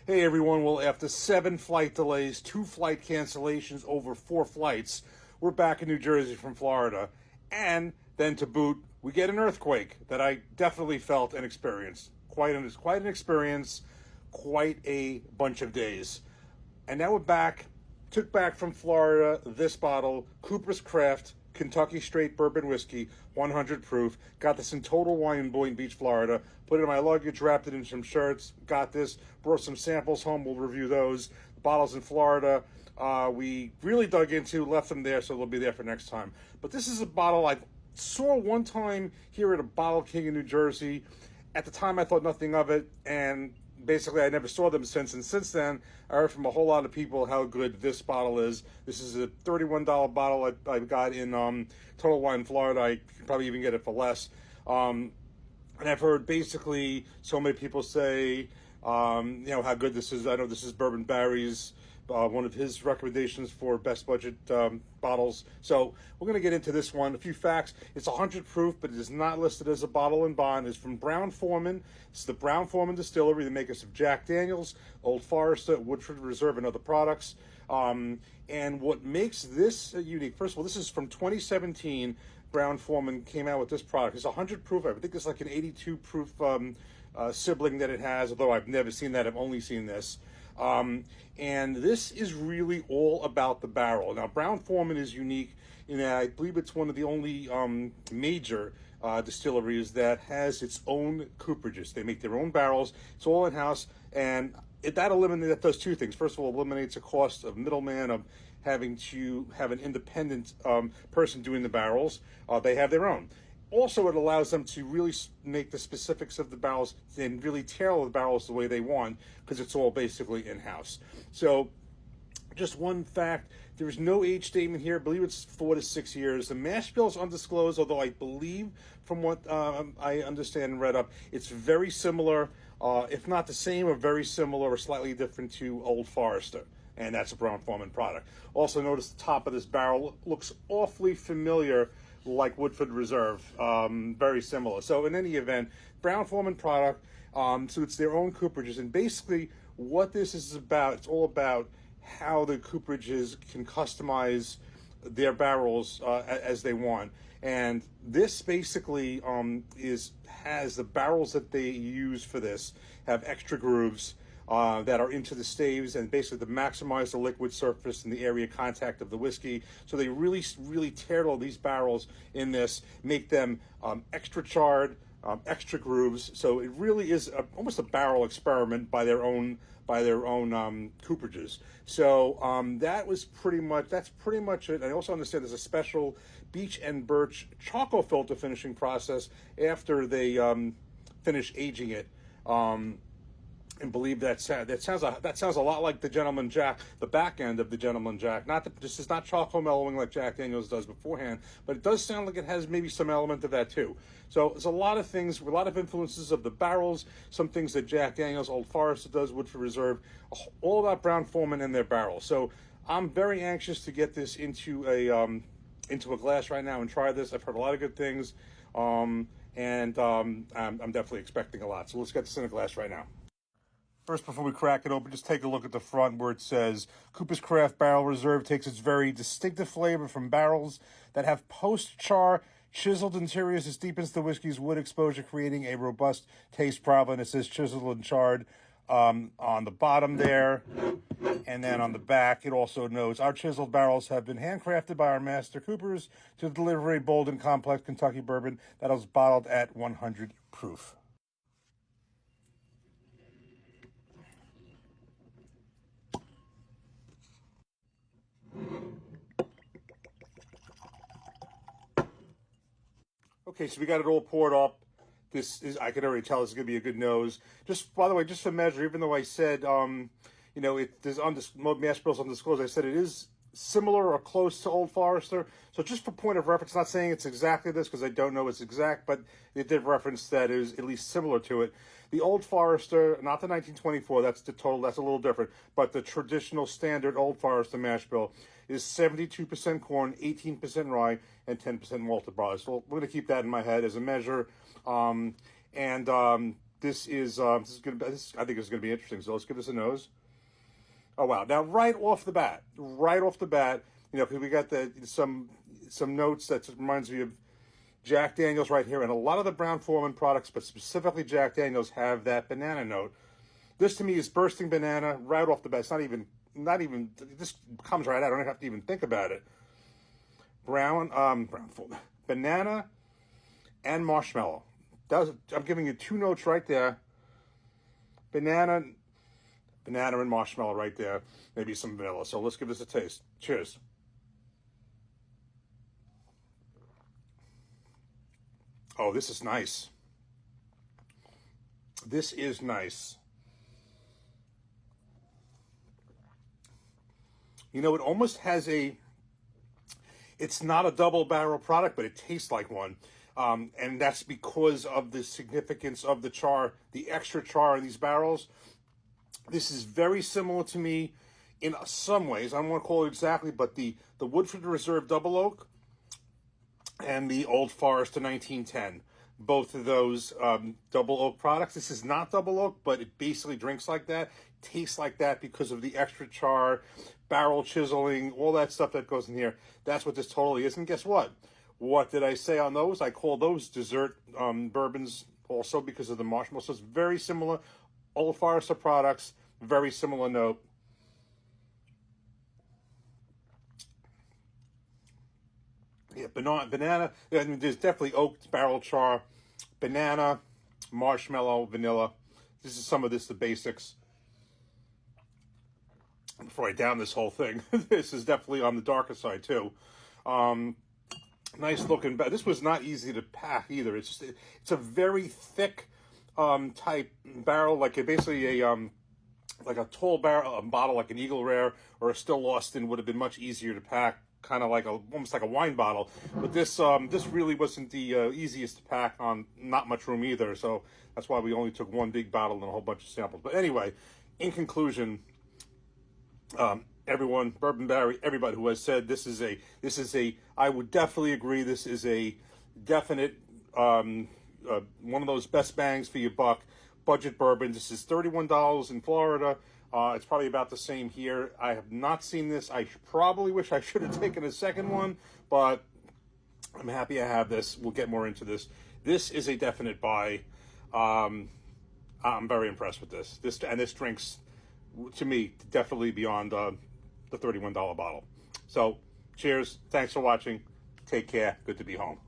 Hey everyone, well, after 7 flight delays, 2 flight cancellations over 4 flights, we're back in New Jersey from Florida. And then to boot, we get an earthquake that I definitely felt and experienced. Quite an experience, quite a bunch of days. And now we're back, took back from Florida this bottle, Cooper's Craft Kentucky Straight Bourbon Whiskey, 100 proof. Got this in Total Wine in Boynton Beach, Florida. Put it in my luggage, wrapped it in some shirts. Got this, brought some samples home. We'll review those. The bottles in Florida, we really dug into, left them there, so they'll be there for next time. But this is a bottle I saw one time here at a Bottle King in New Jersey. At the time, I thought nothing of it, and basically, I never saw them since. And since then, I heard from a whole lot of people how good this bottle is. This is a $31 bottle I got in Total Wine, Florida. I could probably even get it for less. And I've heard basically so many people say, how good this is. I know this is Bourbon Barry's, one of his recommendations for best budget bottles. So we're going to get into this one. A few facts. It's 100 proof, but it is not listed as a bottle and bond. It's from Brown-Forman. It's the Brown-Forman Distillery, the makers of Jack Daniels, Old Forester, Woodford Reserve, and other products. And what makes this unique, first of all, this is from 2017. Brown-Forman came out with this product. It's 100 proof. I think it's like an 82 proof sibling that it has, although I've never seen that. I've only seen this. And this is really all about the barrel. Now, Brown-Forman is unique in that I believe it's one of the only major distilleries that has its own cooperages. They make their own barrels. It's all in-house, and that does two things. First of all, eliminates the cost of middleman, of having to have an independent person doing the barrels. They have their own. Also, it allows them to really make the specifics of the barrels and really tailor the barrels the way they want, because it's all basically in-house. So, just one fact, there is no age statement here. I believe it's 4 to 6 years. The mash bill is undisclosed, although I believe, from what I understand and read up, it's very similar, if not the same, or very similar or slightly different to Old Forester. And that's a Brown-Forman product. Also, notice the top of this barrel looks awfully familiar, like Woodford Reserve, very similar. So in any event, Brown-Forman product, so it's their own cooperages. And basically what this is about, it's all about how the cooperages can customize their barrels as they want. And this basically has the barrels that they use for this have extra grooves that are into the staves, and basically to maximize the liquid surface and the area contact of the whiskey. So they really, really tailor these barrels in this, make them extra charred, extra grooves. So it really is almost a barrel experiment by their own cooperages. So that's pretty much it. I also understand there's a special beech and birch charcoal filter finishing process after they finish aging it. And believe that sounds a lot like the Gentleman Jack, the back end of the Gentleman Jack. This is not charcoal mellowing like Jack Daniels does beforehand, but it does sound like it has maybe some element of that too. So there's a lot of things, a lot of influences of the barrels, some things that Jack Daniels, Old Forester does, Woodford Reserve, all about Brown-Forman and their barrels. So I'm very anxious to get this into a glass right now and try this. I've heard a lot of good things, and I'm definitely expecting a lot. So let's get this in a glass right now. First, before we crack it open, just take a look at the front where it says, Cooper's Craft Barrel Reserve takes its very distinctive flavor from barrels that have post-char chiseled interiors. This deepens the whiskey's wood exposure, creating a robust taste profile. And it says chiseled and charred on the bottom there. And then on the back, it also notes, our chiseled barrels have been handcrafted by our master coopers to deliver a bold and complex Kentucky bourbon that is bottled at 100 proof. Okay, so we got it all poured up. I can already tell this is going to be a good nose. Just, by the way, just for measure, even though I said, there's mash bill's undisclosed, I said it is similar or close to Old Forester. So just for point of reference, not saying it's exactly this because I don't know it's exact, but it did reference that it was at least similar to it. The Old Forester, not the 1924, that's a little different, but the traditional standard Old Forester mash bill is 72% corn, 18% rye, and 10% malted barley. So we're going to keep that in my head as a measure. This is I think this is gonna be interesting. So let's give this a nose. Oh wow! Now right off the bat, you know, because we got some notes that reminds me of Jack Daniels right here, and a lot of the Brown-Forman products, but specifically Jack Daniels, have that banana note. This to me is bursting banana right off the bat. It's not even it just comes right out. I don't have to even think about it. Banana and marshmallow. I'm giving you two notes right there. Banana and marshmallow right there. Maybe some vanilla. So let's give this a taste. Cheers. Oh, this is nice. This is nice. You know, it almost has it's not a double barrel product, but it tastes like one. And that's because of the significance of the char, the extra char in these barrels. This is very similar to me in some ways. I don't want to call it exactly, but the Woodford Reserve Double Oak and the Old Forester 1910. Both of those double oak products. This is not double oak, but it basically drinks like that, tastes like that because of the extra char, barrel chiseling, all that stuff that goes in here. That's what this totally is. And guess what? What did I say on those? I call those dessert bourbons also because of the marshmallow. So it's very similar. Old Forester products, very similar note. Yeah, banana. I mean, there's definitely oak, barrel char, banana, marshmallow, vanilla. This is some of the basics. Before I down this whole thing, this is definitely on the darker side too. Nice looking. This was not easy to pack either. It's a very thick type barrel, basically like a tall barrel, a bottle like an Eagle Rare or a Still Austin would have been much easier to pack. Kind of like almost like a wine bottle, but this really wasn't the easiest to pack on. Not much room either, so that's why we only took one big bottle and a whole bunch of samples. But anyway, in conclusion, everyone, Bourbon Barry, everybody who has said this is a, I would definitely agree. This is a definite one of those best bangs for your buck budget bourbon. This is $31 in Florida. It's probably about the same here. I have not seen this. I probably wish I should have taken a second one, but I'm happy I have this. We'll get more into this. This is a definite buy. I'm very impressed with this. This drinks, to me, definitely beyond the $31 bottle. So, cheers. Thanks for watching. Take care. Good to be home.